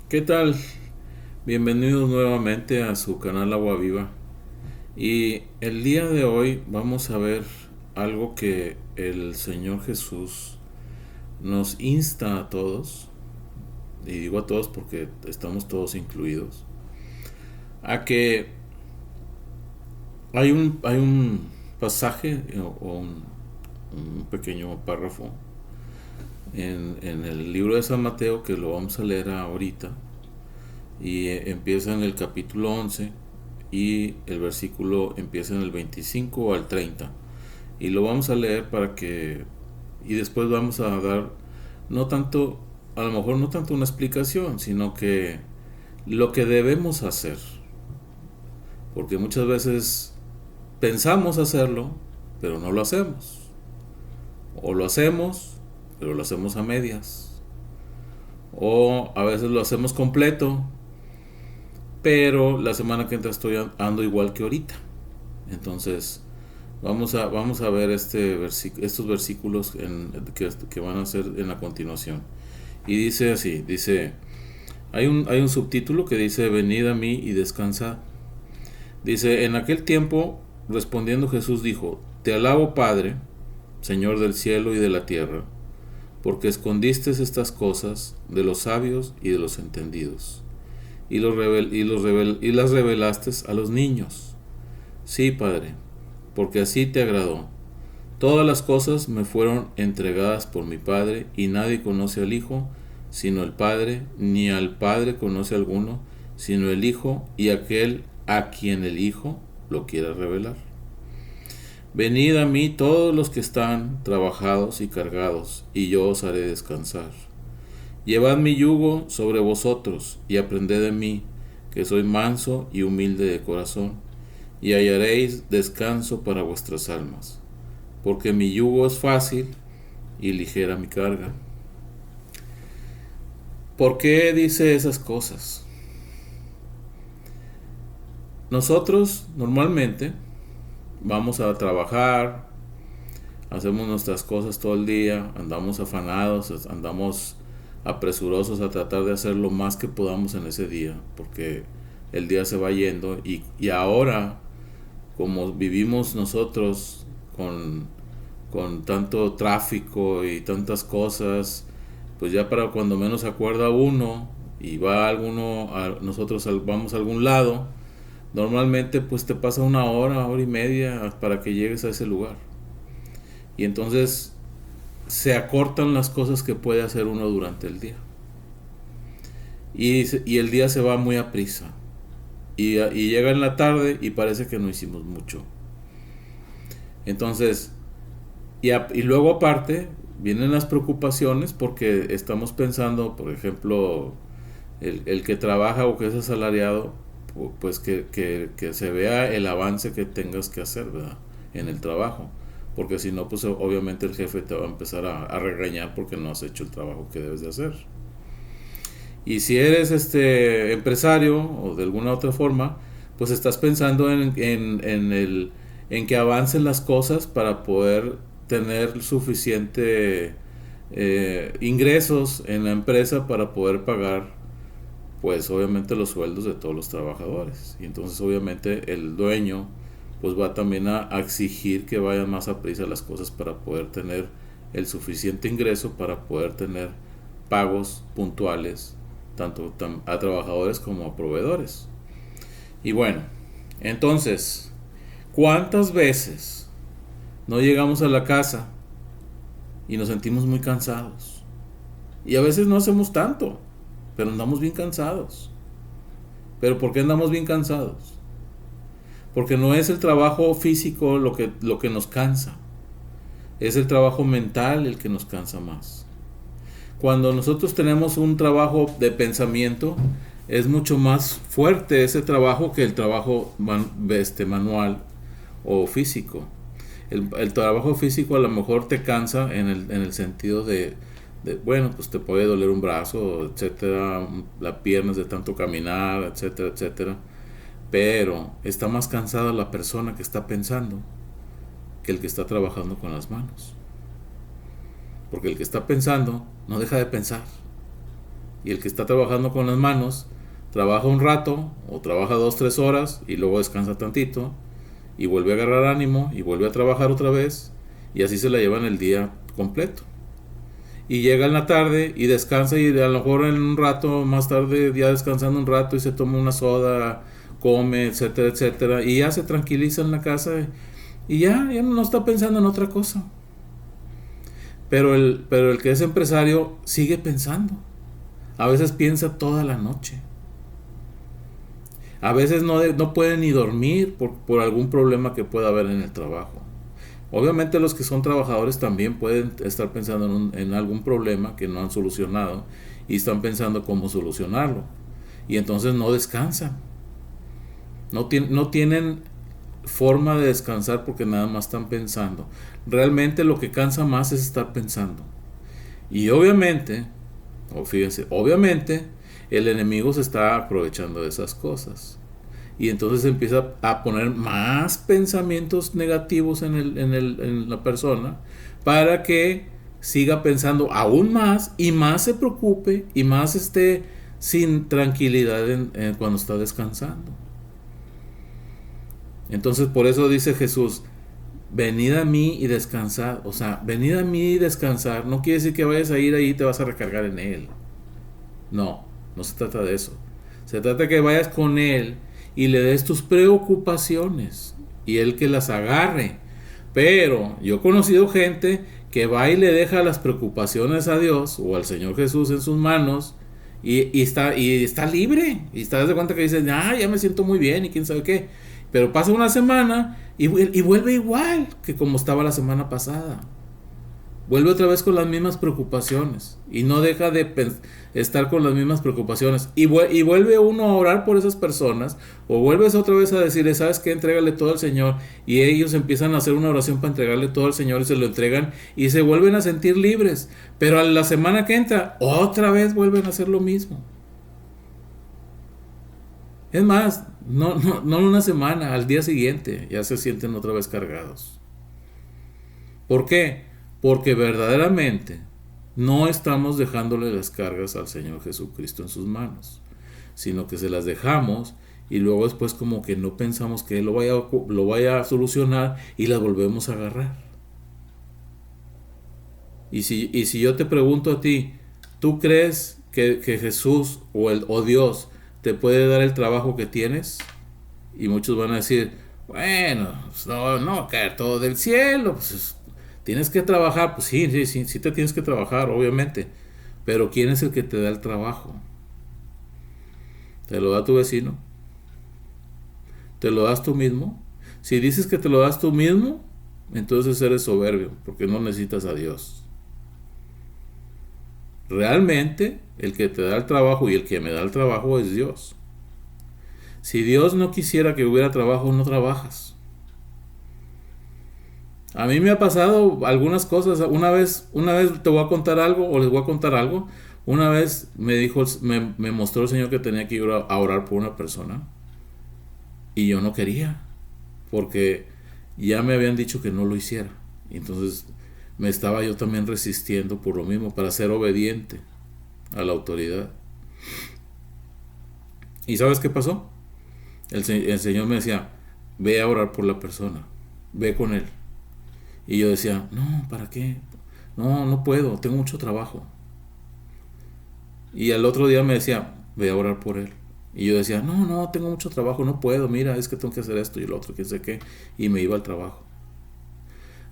¿Qué tal? Bienvenidos nuevamente a su canal Agua Viva. Y el día de hoy vamos a ver algo que el Señor Jesús nos insta a todos, y digo a todos porque estamos todos incluidos, a que hay un pasaje o un pequeño párrafo en el libro de San Mateo que lo vamos a leer ahorita y empieza en el capítulo 11 y el versículo empieza en el 25 al 30 y lo vamos a leer para que y después vamos a dar no tanto, a lo mejor no tanto una explicación, sino que lo que debemos hacer, porque muchas veces pensamos hacerlo pero no lo hacemos, o lo hacemos pero lo hacemos a medias, o a veces lo hacemos completo pero la semana que entra estoy ando igual que ahorita. Entonces, vamos a ver estos versículos que van a ser en la continuación. Y dice así, hay un subtítulo que dice, venid a mí y descansad. Dice, en aquel tiempo, respondiendo Jesús dijo, te alabo Padre, Señor del cielo y de la tierra, porque escondiste estas cosas de los sabios y de los entendidos y las revelaste a los niños. Sí, Padre, porque así te agradó. Todas las cosas me fueron entregadas por mi Padre, y nadie conoce al Hijo sino el Padre, ni al Padre conoce alguno sino el Hijo y aquel a quien el Hijo lo quiera revelar. Venid a mí todos los que están trabajados y cargados, y yo os haré descansar. Llevad mi yugo sobre vosotros y aprended de mí, que soy manso y humilde de corazón, y hallaréis descanso para vuestras almas, porque mi yugo es fácil y ligera mi carga. ¿Por qué dice esas cosas? Nosotros normalmente vamos a trabajar, hacemos nuestras cosas todo el día, andamos afanados, andamos apresurosos a tratar de hacer lo más que podamos en ese día, porque el día se va yendo y ahora, como vivimos nosotros con tanto tráfico y tantas cosas, pues ya para cuando menos se acuerda uno y va alguno, nosotros vamos a algún lado, normalmente pues te pasa una hora y media para que llegues a ese lugar. Y entonces se acortan las cosas que puede hacer uno durante el día. Y el día se va muy a prisa. Y llega en la tarde y parece que no hicimos mucho. Entonces, y luego aparte, vienen las preocupaciones porque estamos pensando, por ejemplo, el que trabaja o que es asalariado, pues que se vea el avance que tengas que hacer, ¿verdad? En el trabajo. Porque si no, pues obviamente el jefe te va a empezar a regañar porque no has hecho el trabajo que debes de hacer. Y si eres empresario o de alguna otra forma, pues estás pensando en que avancen las cosas para poder tener suficiente ingresos en la empresa para poder pagar, pues obviamente los sueldos de todos los trabajadores. Y entonces obviamente el dueño pues va también a exigir que vayan más a prisa las cosas para poder tener el suficiente ingreso para poder tener pagos puntuales tanto a trabajadores como a proveedores. Y bueno, entonces, ¿cuántas veces no llegamos a la casa y nos sentimos muy cansados? Y a veces no hacemos tanto, pero andamos bien cansados. ¿Pero por qué andamos bien cansados? Porque no es el trabajo físico lo que nos cansa, es el trabajo mental el que nos cansa más. Cuando nosotros tenemos un trabajo de pensamiento, es mucho más fuerte ese trabajo que el trabajo manual o físico. El trabajo físico a lo mejor te cansa en el sentido bueno, pues te puede doler un brazo, etcétera, la pierna de tanto caminar, etcétera, etcétera. Pero está más cansada la persona que está pensando que el que está trabajando con las manos. Porque el que está pensando no deja de pensar. Y el que está trabajando con las manos, trabaja un rato, o trabaja 2, 3 horas, y luego descansa tantito, y vuelve a agarrar ánimo, y vuelve a trabajar otra vez, y así se la llevan el día completo. Y llega en la tarde y descansa, y a lo mejor en un rato, más tarde, ya descansando un rato, y se toma una soda, come, etcétera, etcétera, y ya se tranquiliza en la casa, y ya no está pensando en otra cosa. Pero el que es empresario sigue pensando. A veces piensa toda la noche. A veces no puede ni dormir por algún problema que pueda haber en el trabajo. Obviamente los que son trabajadores también pueden estar pensando en algún problema que no han solucionado y están pensando cómo solucionarlo. Y entonces no descansan. No tienen forma de descansar porque nada más están pensando. Realmente lo que cansa más es estar pensando. Y obviamente, fíjense, obviamente el enemigo se está aprovechando de esas cosas. Y entonces empieza a poner más pensamientos negativos en la persona para que siga pensando aún más y más se preocupe y más esté sin tranquilidad cuando está descansando. Entonces por eso dice Jesús, venid a mí y descansad. O sea, venid a mí y descansar no quiere decir que vayas a ir ahí y te vas a recargar en Él. No se trata de eso. Se trata de que vayas con Él y le des tus preocupaciones y Él que las agarre. Pero yo he conocido gente que va y le deja las preocupaciones a Dios o al Señor Jesús en sus manos y está libre. Y está de cuenta que dice, ya me siento muy bien y quién sabe qué. Pero pasa una semana y vuelve igual que como estaba la semana pasada. Vuelve otra vez con las mismas preocupaciones y no deja de estar con las mismas preocupaciones y vuelve uno a orar por esas personas o vuelves otra vez a decirle, ¿sabes qué? Entrégale todo al Señor, y ellos empiezan a hacer una oración para entregarle todo al Señor y se lo entregan y se vuelven a sentir libres, pero a la semana que entra otra vez vuelven a hacer lo mismo. Es más, no una semana, al día siguiente ya se sienten otra vez cargados. ¿Por qué? Porque verdaderamente no estamos dejándole las cargas al Señor Jesucristo en sus manos, sino que se las dejamos y luego después como que no pensamos que Él lo vaya a solucionar y las volvemos a agarrar. Y si yo te pregunto a ti, ¿tú crees que Jesús o Dios te puede dar el trabajo que tienes? Y muchos van a decir, bueno, pues no va a caer todo del cielo, pues tienes que trabajar. Pues sí te tienes que trabajar, obviamente, pero ¿quién es el que te da el trabajo? ¿Te lo da tu vecino? ¿Te lo das tú mismo? Si dices que te lo das tú mismo, entonces eres soberbio, porque no necesitas a Dios. Realmente el que te da el trabajo y el que me da el trabajo es Dios. Si Dios no quisiera que hubiera trabajo, no trabajas. A mí me ha pasado algunas cosas. Una vez te voy a contar algo, o les voy a contar algo. Una vez me mostró el Señor que tenía que ir a orar por una persona. Y yo no quería, porque ya me habían dicho que no lo hiciera. Y entonces me estaba yo también resistiendo por lo mismo, para ser obediente a la autoridad. ¿Y sabes qué pasó? El Señor me decía, ve a orar por la persona, ve con él. Y yo decía, no, ¿para qué? No puedo, tengo mucho trabajo. Y al otro día me decía, ve a orar por él. Y yo decía, no, tengo mucho trabajo, no puedo, mira, es que tengo que hacer esto y lo otro, quién sé qué. Y me iba al trabajo.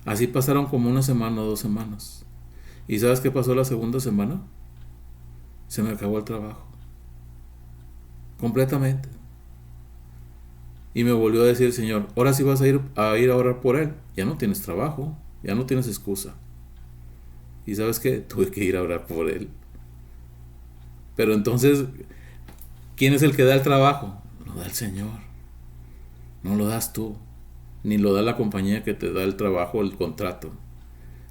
Así pasaron como una semana o 2 semanas. ¿Y sabes qué pasó la segunda semana? Se me acabó el trabajo. Completamente. Y me volvió a decir el Señor, ahora sí vas a ir a orar por él. Ya no tienes trabajo, ya no tienes excusa. Y ¿sabes qué? Tuve que ir a orar por él. Pero entonces, ¿quién es el que da el trabajo? Lo da el Señor. No lo das tú. Ni lo da la compañía que te da el trabajo, el contrato.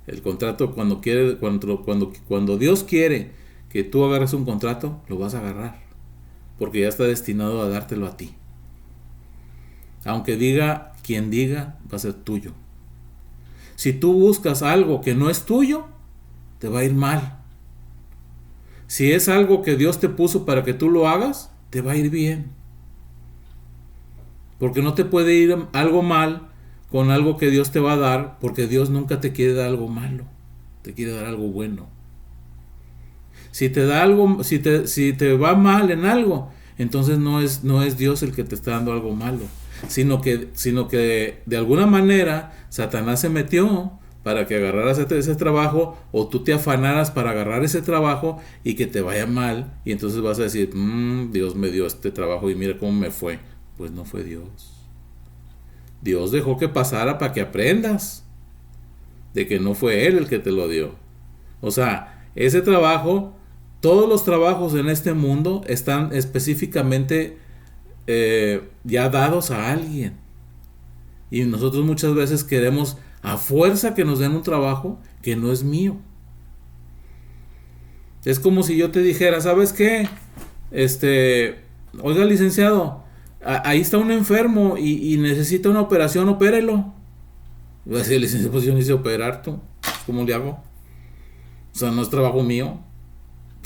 El contrato, cuando Dios quiere que tú agarres un contrato, lo vas a agarrar. Porque ya está destinado a dártelo a ti. Aunque diga quien diga, va a ser tuyo. Si tú buscas algo que no es tuyo, te va a ir mal. Si es algo que Dios te puso para que tú lo hagas, te va a ir bien. Porque no te puede ir algo mal con algo que Dios te va a dar, porque Dios nunca te quiere dar algo malo, te quiere dar algo bueno. Si te da algo, si te va mal en algo, entonces no es Dios el que te está dando algo malo, sino que de alguna manera Satanás se metió para que agarraras ese trabajo, o tú te afanaras para agarrar ese trabajo y que te vaya mal, y entonces vas a decir, Dios me dio este trabajo y mira cómo me fue. Pues no fue Dios. Dios dejó que pasara para que aprendas de que no fue Él el que te lo dio. O sea, ese trabajo, todos los trabajos en este mundo están específicamente ya dados a alguien. Y nosotros muchas veces queremos a fuerza que nos den un trabajo que no es mío. Es como si yo te dijera, ¿sabes qué? Oiga, licenciado, ahí está un enfermo y necesita una operación, opérelo. Voy a decir, licenciado, pues yo no hice operar, tú. ¿Cómo le hago? O sea, no es trabajo mío.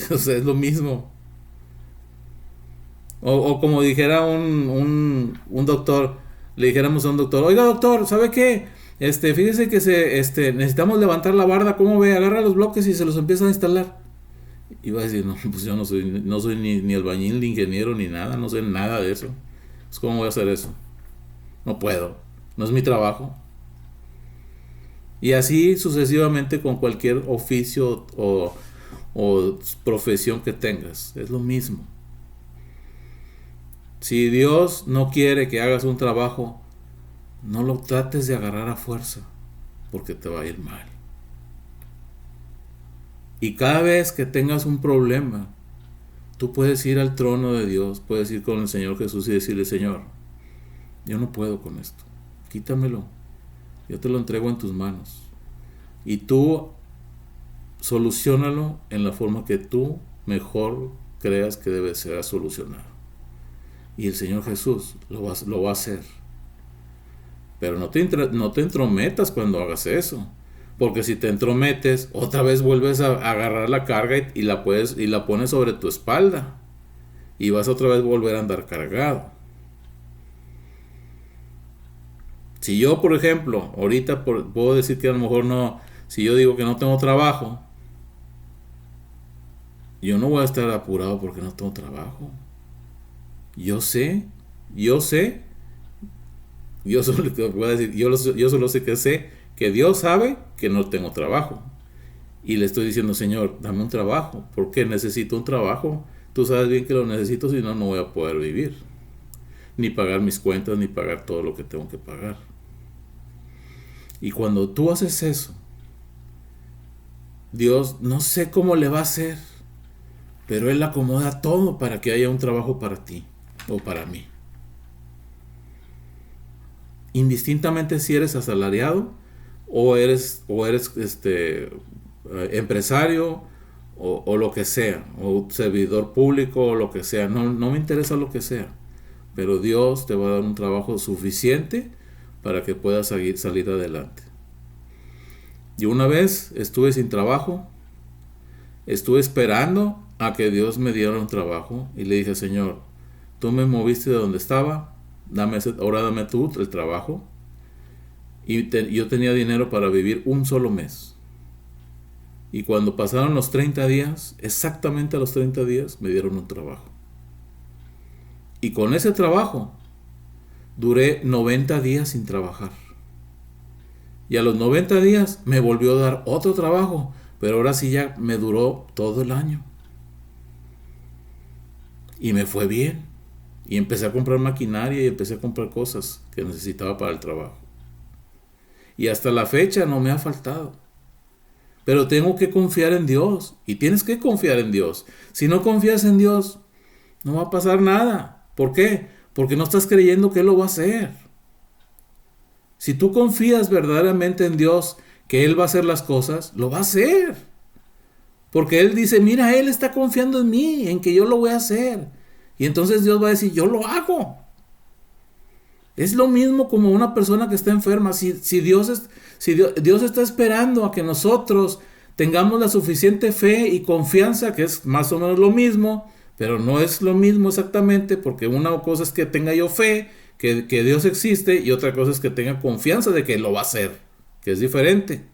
O sea, es lo mismo. O como dijera un doctor, le dijéramos a un doctor, oiga doctor, ¿sabe qué? Fíjese que necesitamos levantar la barda, ¿cómo ve? Agarra los bloques y se los empieza a instalar. Y va a decir, no, pues yo no soy ni albañil, ni ingeniero, ni nada, no sé nada de eso. Pues ¿cómo voy a hacer eso? No puedo, no es mi trabajo. Y así sucesivamente con cualquier oficio o profesión que tengas, es lo mismo. Si Dios no quiere que hagas un trabajo, no lo trates de agarrar a fuerza, porque te va a ir mal. Y cada vez que tengas un problema, tú puedes ir al trono de Dios, puedes ir con el Señor Jesús y decirle, Señor, yo no puedo con esto, quítamelo, yo te lo entrego en tus manos. Y tú soluciónalo en la forma que tú mejor creas que debe ser solucionado. Y el Señor Jesús lo va a hacer. Pero no te entrometas cuando hagas eso. Porque si te entrometes, otra vez vuelves a agarrar la carga y la pones sobre tu espalda. Y vas otra vez a volver a andar cargado. Si yo, por ejemplo, ahorita puedo decir que a lo mejor no, si yo digo que no tengo trabajo, yo no voy a estar apurado porque no tengo trabajo. Yo solo sé que sé que Dios sabe que no tengo trabajo. Y le estoy diciendo, Señor, dame un trabajo, porque necesito un trabajo. Tú sabes bien que lo necesito, si no, no voy a poder vivir. Ni pagar mis cuentas, ni pagar todo lo que tengo que pagar. Y cuando tú haces eso, Dios no sé cómo le va a hacer, pero Él acomoda todo para que haya un trabajo para ti o para mí. Indistintamente si eres asalariado o eres empresario o lo que sea, o servidor público o lo que sea, no me interesa lo que sea, pero Dios te va a dar un trabajo suficiente para que puedas salir adelante. Y una vez estuve sin trabajo, estuve esperando a que Dios me diera un trabajo y le dije, Señor, tú me moviste de donde estaba, ahora dame tú el trabajo. Y yo tenía dinero para vivir un solo mes. Y cuando pasaron los 30 días, exactamente a los 30 días, me dieron un trabajo. Y con ese trabajo duré 90 días sin trabajar. Y a los 90 días me volvió a dar otro trabajo, pero ahora sí ya me duró todo el año. Y me fue bien. Y empecé a comprar maquinaria y empecé a comprar cosas que necesitaba para el trabajo. Y hasta la fecha no me ha faltado. Pero tengo que confiar en Dios. Y tienes que confiar en Dios. Si no confías en Dios, no va a pasar nada. ¿Por qué? Porque no estás creyendo que Él lo va a hacer. Si tú confías verdaderamente en Dios, que Él va a hacer las cosas, lo va a hacer. Porque Él dice, mira, Él está confiando en mí, en que yo lo voy a hacer. Y entonces Dios va a decir, yo lo hago. Es lo mismo como una persona que está enferma. Si Dios está esperando a que nosotros tengamos la suficiente fe y confianza, que es más o menos lo mismo, pero no es lo mismo exactamente, porque una cosa es que tenga yo fe, que Dios existe, y otra cosa es que tenga confianza de que lo va a hacer, que es diferente.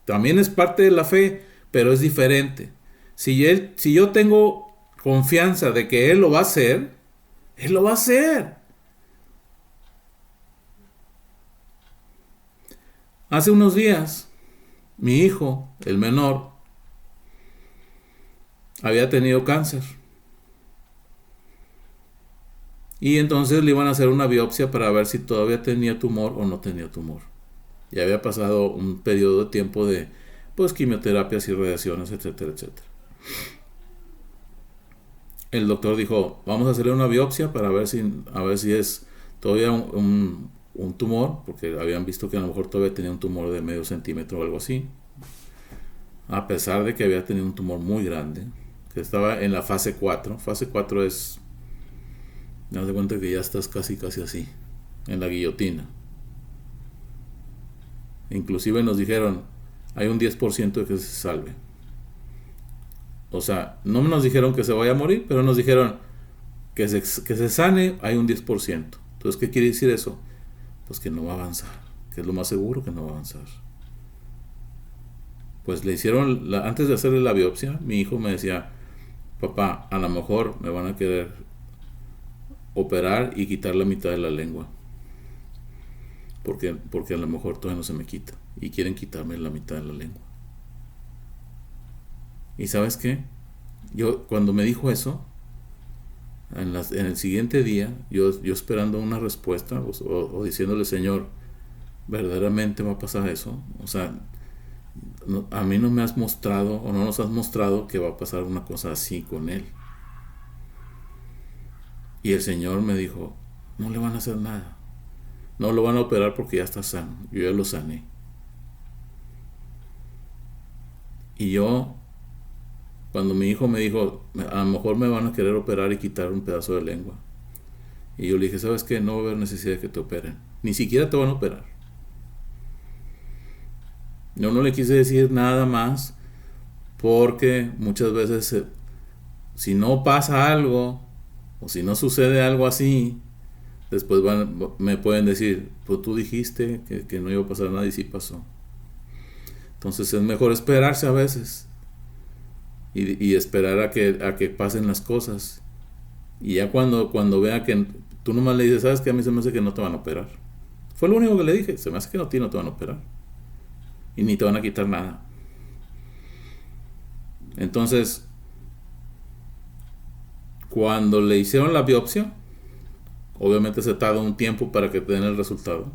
También es parte de la fe, pero es diferente. Si yo tengo confianza de que Él lo va a hacer, Él lo va a hacer. Hace unos días, mi hijo, el menor, había tenido cáncer. Y entonces le iban a hacer una biopsia para ver si todavía tenía tumor o no tenía tumor. Ya había pasado un periodo de tiempo de quimioterapias y radiaciones, etcétera, etcétera. El doctor dijo, vamos a hacerle una biopsia para ver si es todavía un tumor, porque habían visto que a lo mejor todavía tenía un tumor de medio centímetro o algo así, a pesar de que había tenido un tumor muy grande, que estaba en la fase 4. Fase 4 es, me das cuenta que ya estás casi así, en la guillotina. Inclusive nos dijeron, hay un 10% de que se salve. O sea, no nos dijeron que se vaya a morir, pero nos dijeron que se sane, hay un 10%. Entonces, ¿qué quiere decir eso? Pues que no va a avanzar, que es lo más seguro que no va a avanzar. Pues le hicieron, antes de hacerle la biopsia, mi hijo me decía, papá, a lo mejor me van a querer operar y quitar la mitad de la lengua. Porque a lo mejor todavía no se me quita. Y quieren quitarme la mitad de la lengua. ¿Y sabes qué? Yo, cuando me dijo eso, en el siguiente día, yo esperando una respuesta, o diciéndole, Señor, ¿verdaderamente va a pasar eso? O sea, a mí no me has mostrado, o no nos has mostrado que va a pasar una cosa así con él. Y el Señor me dijo, no le van a hacer nada. No lo van a operar porque ya está sano. Yo ya lo sané. Y yo, cuando mi hijo me dijo, a lo mejor me van a querer operar y quitar un pedazo de lengua. Y yo le dije, ¿sabes qué? No va a haber necesidad de que te operen. Ni siquiera te van a operar. Yo no le quise decir nada más porque muchas veces si no pasa algo o si no sucede algo así, después me pueden decir, pues tú dijiste que no iba a pasar nada y sí pasó. Entonces es mejor esperarse a veces y esperar a que pasen las cosas. Y ya cuando vea que tú nomás le dices, ¿sabes qué? A mí se me hace que no te van a operar. Fue lo único que le dije, se me hace que no te van a operar. Y ni te van a quitar nada. Entonces, cuando le hicieron la biopsia, obviamente se tarda un tiempo para que te den el resultado.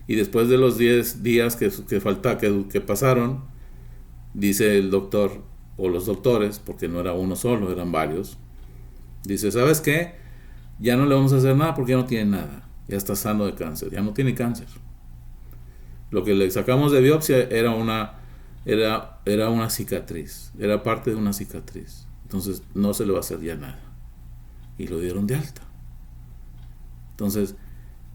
Y después de los 10 días que pasaron, dice el doctor, o los doctores, porque no era uno solo, eran varios, dice, ¿sabes qué? Ya no le vamos a hacer nada porque ya no tiene nada. Ya está sano de cáncer, ya no tiene cáncer. Lo que le sacamos de biopsia era una cicatriz, era parte de una cicatriz. Entonces no se le va a hacer ya nada. Y lo dieron de alta. Entonces,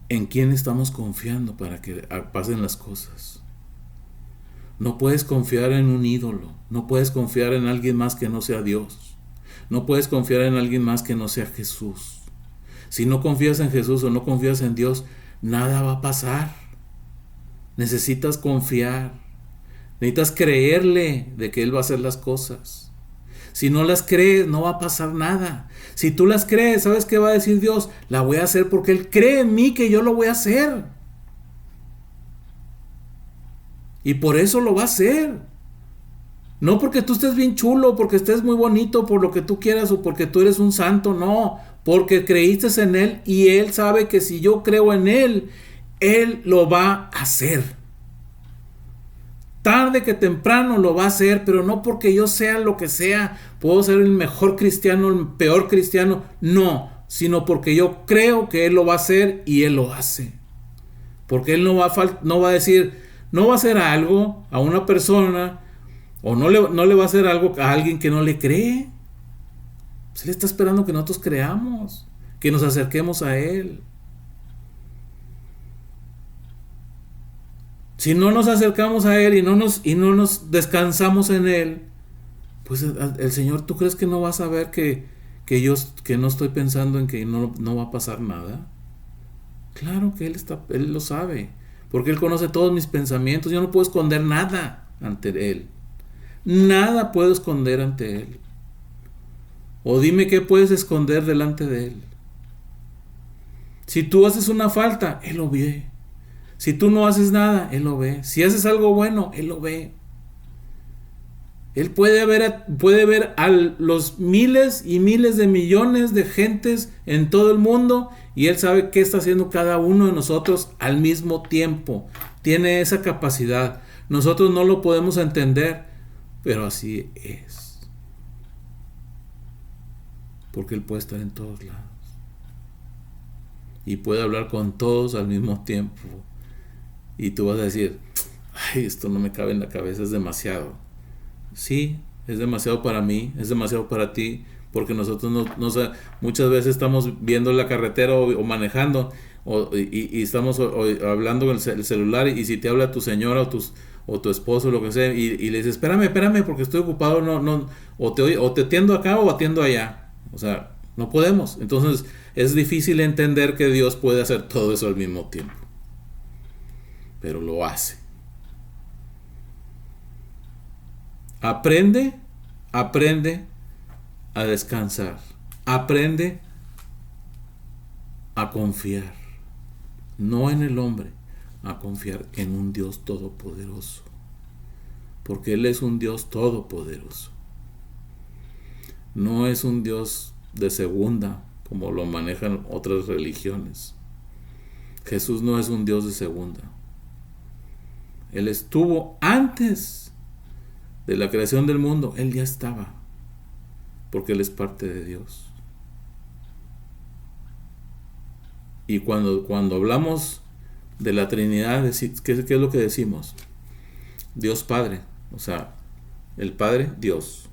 ¿en quién estamos confiando para que pasen las cosas? No puedes confiar en un ídolo, no puedes confiar en alguien más que no sea Dios, no puedes confiar en alguien más que no sea Jesús. Si no confías en Jesús o no confías en Dios, nada va a pasar. Necesitas confiar, necesitas creerle de que Él va a hacer las cosas. Si no las crees, no va a pasar nada. Si tú las crees, ¿sabes qué va a decir Dios? La voy a hacer porque Él cree en mí que yo lo voy a hacer. Y por eso lo va a hacer. No porque tú estés bien chulo, porque estés muy bonito, por lo que tú quieras o porque tú eres un santo, no. Porque creíste en Él y Él sabe que si yo creo en Él, Él lo va a hacer. Tarde que temprano lo va a hacer, pero no porque yo sea lo que sea, puedo ser el mejor cristiano, el peor cristiano, no, sino porque yo creo que Él lo va a hacer y Él lo hace. Porque Él no va a decir, no va a hacer algo a una persona o no le va a hacer algo a alguien que no le cree. Pues Él está esperando que nosotros creamos, que nos acerquemos a Él. Si no nos acercamos a Él y no nos descansamos en Él, pues el Señor, ¿tú crees que no va a saber que no estoy pensando en que no va a pasar nada? Claro que Él lo sabe, porque Él conoce todos mis pensamientos. Yo no puedo esconder nada ante Él. Nada puedo esconder ante Él. O dime qué puedes esconder delante de Él. Si tú haces una falta, Él lo ve. Si tú no haces nada, Él lo ve. Si haces algo bueno, Él lo ve. Él puede ver a los miles y miles de millones de gentes en todo el mundo, y Él sabe qué está haciendo cada uno de nosotros al mismo tiempo. Tiene esa capacidad. Nosotros no lo podemos entender, pero así es. Porque Él puede estar en todos lados. Y puede hablar con todos al mismo tiempo. Y tú vas a decir, ay, esto no me cabe en la cabeza, es demasiado. Sí, es demasiado para mí, es demasiado para ti, porque nosotros muchas veces estamos viendo la carretera o manejando y estamos hablando en el celular, y si te habla tu señora o tu esposo, lo que sea, y le dices, espérame, porque estoy ocupado, o te atiendo acá o atiendo allá. O sea, no podemos. Entonces es difícil entender que Dios puede hacer todo eso al mismo tiempo, pero lo hace. Aprende a descansar. Aprende a confiar, no en el hombre, a confiar en un Dios todopoderoso, porque Él es un Dios todopoderoso. No es un Dios de segunda, como lo manejan otras religiones. Jesús no es un Dios de segunda. Él estuvo antes de la creación del mundo. Él ya estaba, porque Él es parte de Dios. Y cuando hablamos de la Trinidad, ¿qué es lo que decimos? Dios Padre, o sea, el Padre, Dios.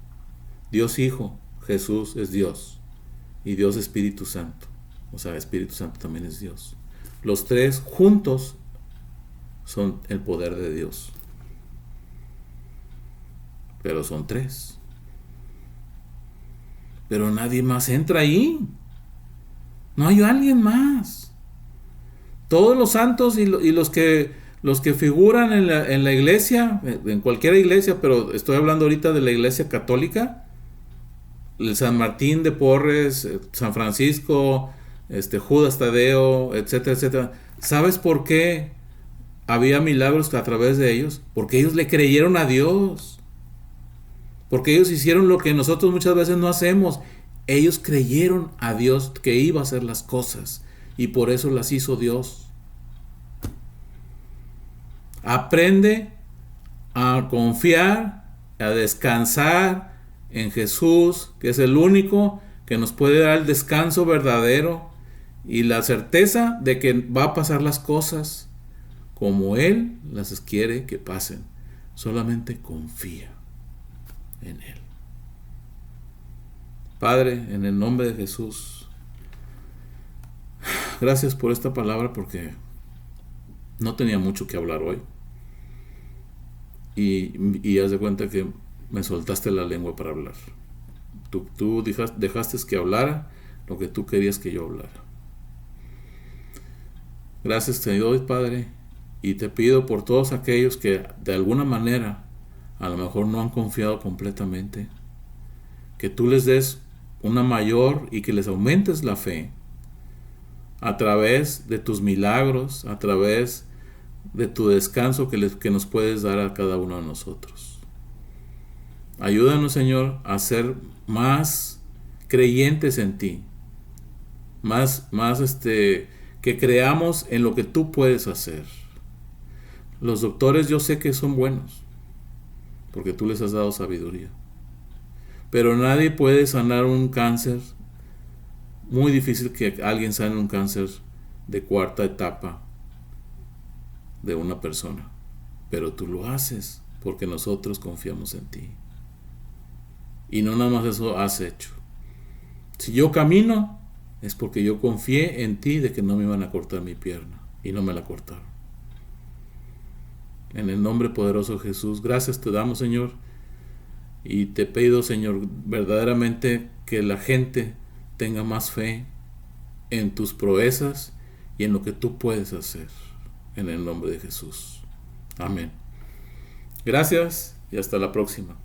Dios Hijo, Jesús es Dios. Y Dios Espíritu Santo, o sea, Espíritu Santo también es Dios. Los tres juntos son el poder de Dios. Pero son tres. Pero nadie más entra ahí. No hay alguien más. Todos los santos y los que figuran en la iglesia, en cualquier iglesia, pero estoy hablando ahorita de la iglesia católica, el San Martín de Porres, San Francisco, Judas Tadeo, etcétera, etcétera. ¿Sabes por qué había milagros a través de ellos? Porque ellos le creyeron a Dios. Porque ellos hicieron lo que nosotros muchas veces no hacemos. Ellos creyeron a Dios que iba a hacer las cosas, y por eso las hizo Dios. Aprende a confiar, a descansar en Jesús, que es el único que nos puede dar el descanso verdadero y la certeza de que va a pasar las cosas como Él las quiere que pasen. Solamente confía en Él. Padre, en el nombre de Jesús, gracias por esta palabra, porque no tenía mucho que hablar hoy, y haz de cuenta que me soltaste la lengua para hablar. Tú dejaste que hablara lo que tú querías que yo hablara. Gracias te doy, Padre, y te pido por todos aquellos que de alguna manera a lo mejor no han confiado completamente, que tú les des una mayor y que les aumentes la fe a través de tus milagros, a través de tu descanso que nos puedes dar a cada uno de nosotros. Ayúdanos, Señor, a ser más creyentes en ti, más que creamos en lo que tú puedes hacer. Los doctores yo sé que son buenos, porque tú les has dado sabiduría, pero nadie puede sanar un cáncer. Muy difícil que alguien sane un cáncer de cuarta etapa de una persona, pero tú lo haces porque nosotros confiamos en ti. Y no nada más eso has hecho. Si yo camino, es porque yo confié en ti de que no me iban a cortar mi pierna, y no me la cortaron. En el nombre poderoso de Jesús, gracias te damos, Señor. Y te pido, Señor, verdaderamente que la gente tenga más fe en tus proezas y en lo que tú puedes hacer. En el nombre de Jesús. Amén. Gracias y hasta la próxima.